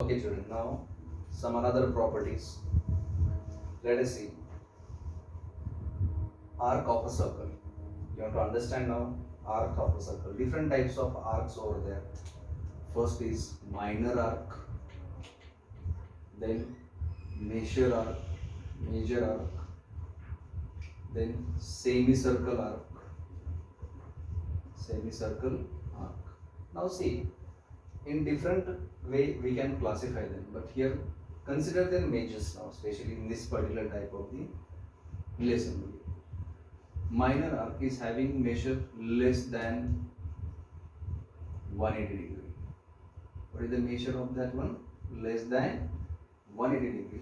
Okay, children. Now, some another properties. Let us see. Arc of a circle. You want to understand now arc of a circle. Different types of arcs over there. First is minor arc, then major arc, then semicircle arc. Now see, in different way we can classify them, but here consider their majors now, especially in this particular type of the lesson. Minor arc is having measure less than 180 degree. What is the measure of that one? Less than 180 degree.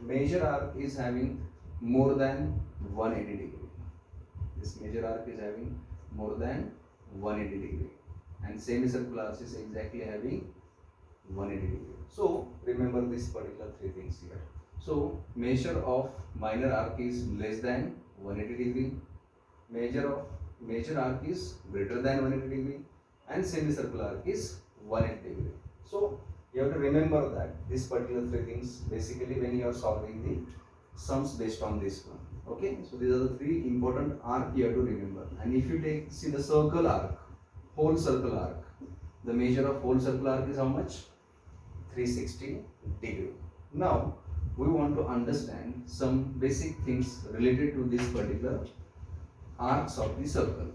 Major arc is having more than 180 degree. This major arc is having more than 180 degree, and semicircular arc is exactly having 180 degree. So remember this particular three things here. So measure of minor arc is less than 180 degree. Major arc is greater than 180 degree, and semicircular arc is 180 degree. So you have to remember that this particular three things basically when you are solving the sums based on this one. Okay, so these are the three important arc you have to remember. And if you see the circle arc, whole circle arc, the measure of whole circle arc is how much? 360 degree. Now we want to understand some basic things related to this particular arcs of the circle,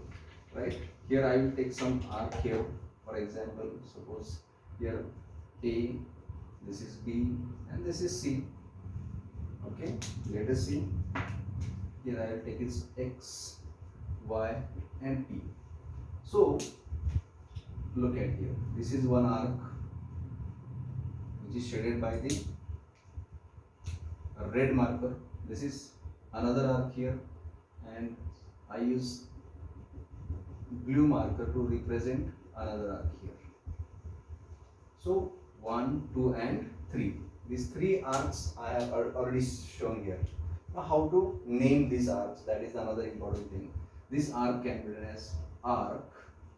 right? Here I will take some arc here. For example, suppose here A, this is B, and this is C. Okay, let us see. Here I will take its X, Y, and P. So look at here. This is one arc which is shaded by the red marker. This is another arc here, and I use blue marker to represent another arc here. So 1, 2, and 3. These three arcs I have already shown here. Now how to name these arcs? That is another important thing. This arc can be written as arc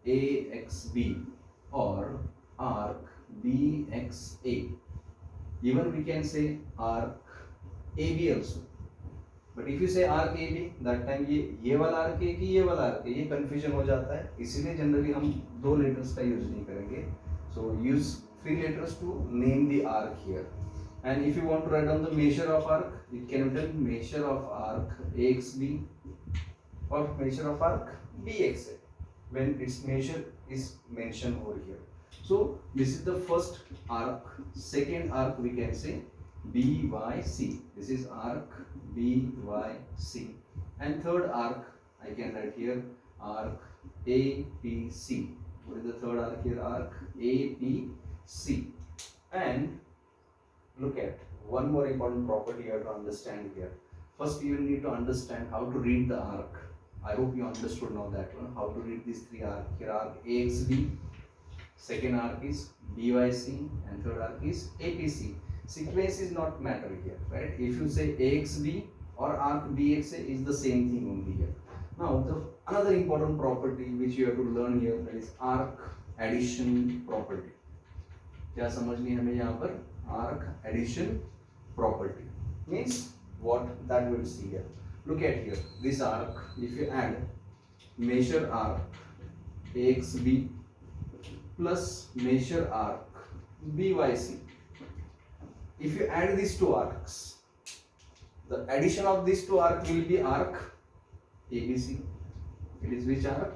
AXB or arc BXA. Even we can say arc AB also. But if you say arc A B that time ये वाला arc है कि ये वाला arc है, ये confusion हो जाता है. इसीलिए जनरली हम दो लेटर्स का यूज नहीं करेंगे. So use three letters to name the arc here. And if you want to write down the measure of arc, it can be written measure of arc AXB और measure of arc BXA when its measure is mentioned over here. So this is the first arc. Second arc we can say BYC. This is arc BYC. And third arc I can write here arc APC. What is the third arc here? Arc APC. And look at one more important property you have to understand here. First you need to understand how to read the arc. I hope you understood now that one. How to read these three arc. Here arc AXB, second arc is BYC, and third arc is APC. Sequence is not matter here, right? If you say AXB or arc BXA is the same thing only here. Now another important property which you have to learn here, that is arc addition property. क्या समझनी है हमें यहाँ पर? Arc addition property means what? That we'll see here. Look at here, this arc, if you add measure arc AXB plus measure arc BYC, if you add these two arcs, the addition of these two arcs will be arc ABC. It is which arc?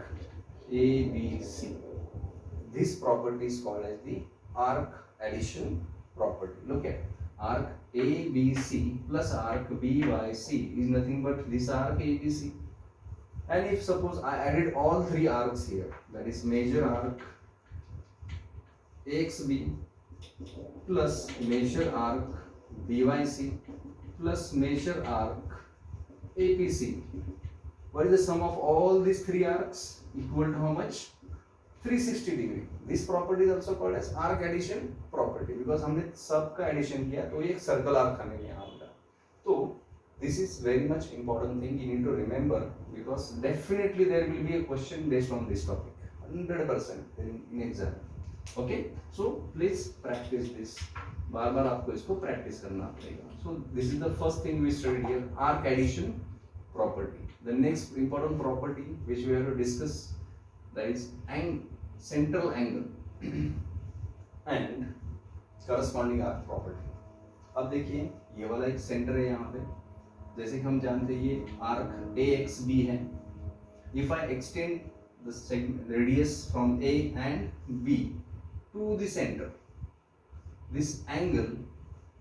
ABC. This property is called as the arc addition property. Look at arc ABC plus arc BYC is nothing but this arc ABC. And if suppose I added all three arcs here, that is measure arc AXB plus measure arc BYC plus measure arc APC, what is the sum of all these three arcs? Equal to how much? 360 degree. This property is also called as arc addition property because हमने सब का addition किया तो ये एक circle arc हमें यहाँ मिला. तो this is very much important thing you need to remember because definitely there will be a question based on this topic 100% in exam. Okay, so please practice this. बार बार आपको इसको प्रैक्टिस करना पड़ेगा. So this is the first thing we studied here, arc addition property. The next important property which we have to discuss that is central angle and corresponding arc property. अब देखिए ये वाला एक centre है यहाँ पे, जैसे कि हम जानते हैं ये आर्क AXB है. If I extend the radius from A and B to the center, this angle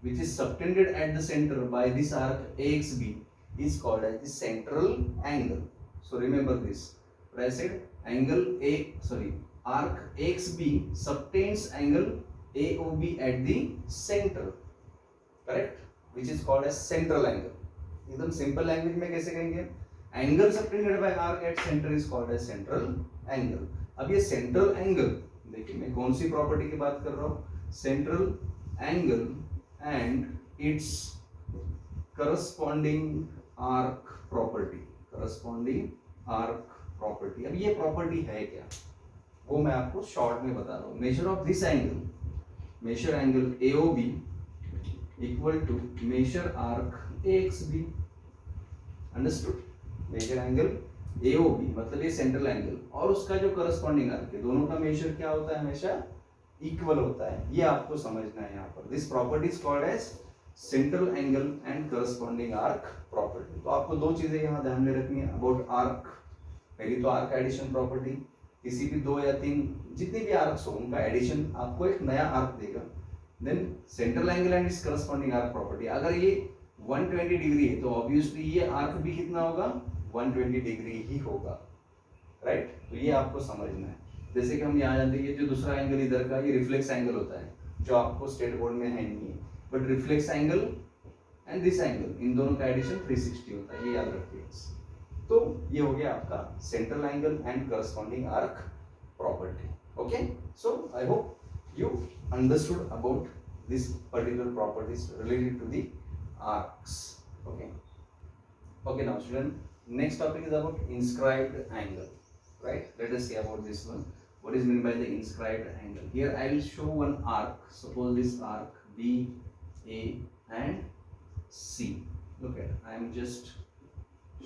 which is subtended at the center by this arc AXB is called as the central angle. So remember this. What I said, arc AXB subtends angle AOB at the center, correct? Which is called as central angle. एकदम simple language में कैसे कहेंगे, angle subtended by arc at centre is called as central angle. अब ये central angle देखिए मैं कौन सी property की बात कर रहा हूँ, central angle and its corresponding arc property. Corresponding arc property. अब ये प्रॉपर्टी है क्या, वो मैं आपको शॉर्ट में बता रहा हूँ. Measure of this angle, measure angle AOB equal to measure arc AXB. Understood. Measure angle AOB मतलब ये सेंट्रल एंगल और उसका जो करस्पॉन्डिंग आर्क है, दोनों का मेजर क्या होता है, हमेशा इक्वल होता है. ये आपको समझना है यहाँ पर. This property is called as central angle and corresponding arc property. तो आपको दो चीजें यहाँ ध्यान में रखनी है अबाउट आर्क. पहली तो आर्क एडिशन प्रॉपर्टी, किसी भी 2 या 3 जितने भी आर्क्स हो उनका एडिशन आपको एक नया आर्क देगा. Then central angle and its corresponding arc property. अगर ये 120 डिग्री है तो ऑब्वियसली ये आर्क भी कितना होगा, 120 डिग्री ही होगा, राइट? तो ये आपको समझना है. जैसे कि हम यहाँ जानते हैं जो दूसरा एंगल इधर का ये रिफ्लेक्स एंगल होता है, जो आपको स्टेट बोर्ड में है नहीं है, but reflex angle and this angle in दोनों का एडिशन 360 होता है, ये याद रखिए. तो ये हो गया आपका central angle and corresponding arc property. Okay, so I hope you understood about this particular properties related to the arcs. Okay, now student, next topic is about inscribed angle, right? Let us see about this one. What is meant by the inscribed angle? Here I will show one arc. Suppose this arc B, A and C. Look at, I am just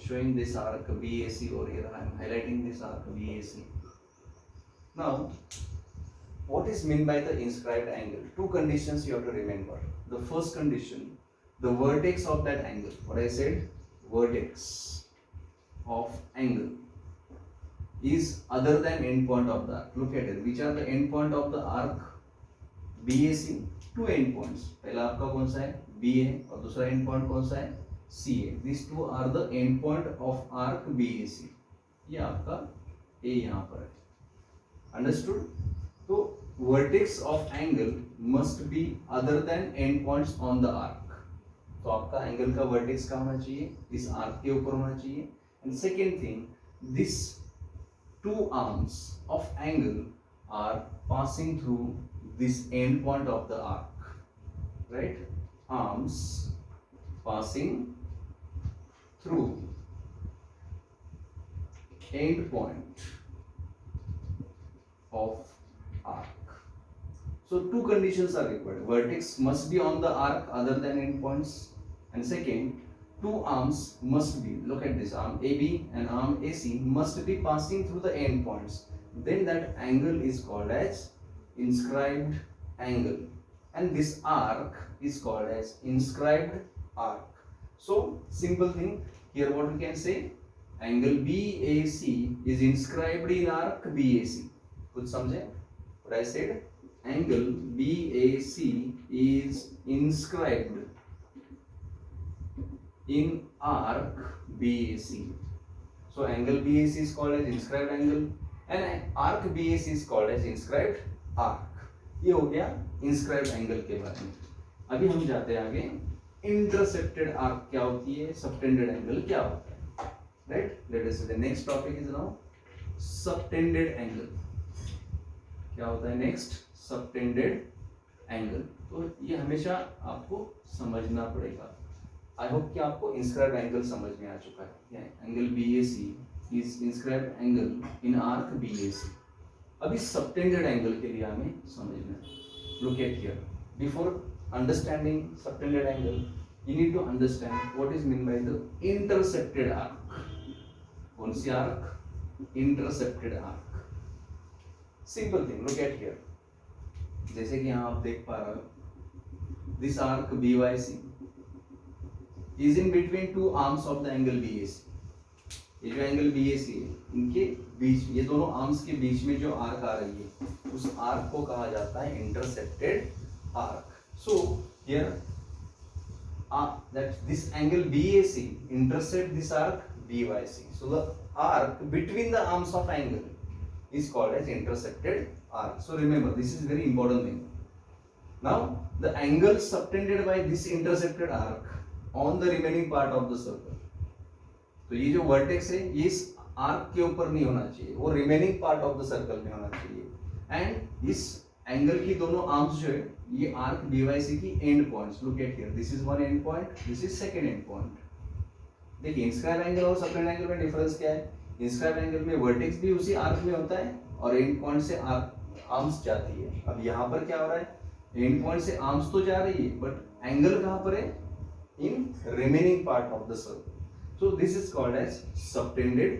showing this arc BAC over here. I am highlighting this arc BAC. Now what is meant by the inscribed angle? Two conditions you have to remember. The first condition, the vertex of that angle. What I said, vertex of angle is other than end point of the arc. Look at it. Which are the end point of the arc BAC? 2 end points. पहला आपका कौन सा है, B है, और दूसरा end point कौन सा है, C है. These two are the end point of arc BAC. ये आपका A यहाँ पर है. Understood? तो vertex of angle must be other than end points on the arc. तो आपका एंगल का vertex क्या होना चाहिए, इस arc के ऊपर होना चाहिए. And second thing, this 2 arms of angle are passing through this end point of the arc, right? Arms passing through end point of arc. So 2 conditions are required. Vertex must be on the arc other than end points, and second, 2 arms must be, look at this, arm AB and arm AC must be passing through the end points. Then that angle is called as inscribed angle, and this arc is called as inscribed arc. So simple thing here, what we can say, angle BAC is inscribed in arc BAC. कुछ समझे? What I said, angle BAC is inscribed in arc BAC. So angle BAC is called as inscribed angle and arc BAC is called as inscribed arc. ये हो गया inscribed angle के बारे में. अभी हम जाते हैं आगे, intercepted arc क्या होती है, subtended angle क्या होता है, right? Let us see, the next topic is now subtended angle. क्या होता है नेक्स्ट, सबटेंडेड एंगल. तो ये हमेशा आपको समझना पड़ेगा. आई होप कि आपको इंस्क्राइब्ड एंगल समझ में आ चुका है. Angle BAC is inscribed angle in arc BAC. अभी सबटेंडेड एंगल के लिए हमें समझना है. Look at here, before understanding subtended angle, you need to understand what is meant by the intercepted arc. कौन सी arc? Intercepted arc. Simple thing, look at here. जैसे कि यहाँ आप देख पा रहे हो, this arc BYC is in between two arms of the angle BAC. ये जो एंगल BAC है, इनके बीच, ये दोनों आर्म्स के बीच में जो आर्क आ रही है, उस आर्क को कहा जाता है intercepted arc. So here that this angle BAC intercept this arc BYC. So the arc between the arms of angle is called as intercepted arc. So remember, this is very important thing. Now the angle subtended by this intercepted arc on the remaining part of the circle. तो ये जो vertex है ये इस arc के ऊपर नहीं होना चाहिए, वो remaining part of the circle में होना चाहिए. एंड इस एंगल की दोनों आर्म्स जो है ये आर्क BYC की and points. Look at here, this is one and point, this is second and point. देखिए इंस्क्राइब एंगल और सबटेंड एंगल में डिफरेंस क्या है? इंस्क्राइब एंगल में वर्टेक्स भी उसी आर्क में होता है और एंड पॉइंट से आर्म्स जाती है. अब यहाँ पर क्या हो रहा है? एंड पॉइंट से आर्म्स तो जा रही है बट एंगल कहाँ पर है? In remaining part of the circle. So this is called as subtended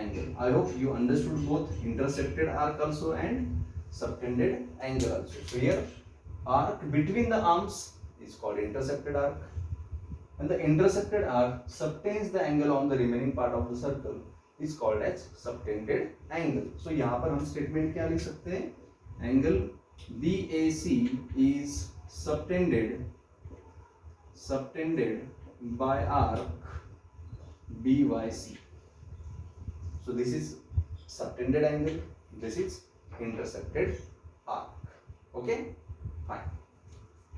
angle. I hope you understood both intercepted arc also and subtended angle also. So here arc between the arms is called intercepted arc, and the intercepted arc subtends the angle on the remaining part of the circle is called as subtended angle. So यहाँ पर हम statement क्या लिख सकते हैं? Angle BAC is subtended by arc BYC. So this is subtended angle, this is intercepted arc. Okay, fine.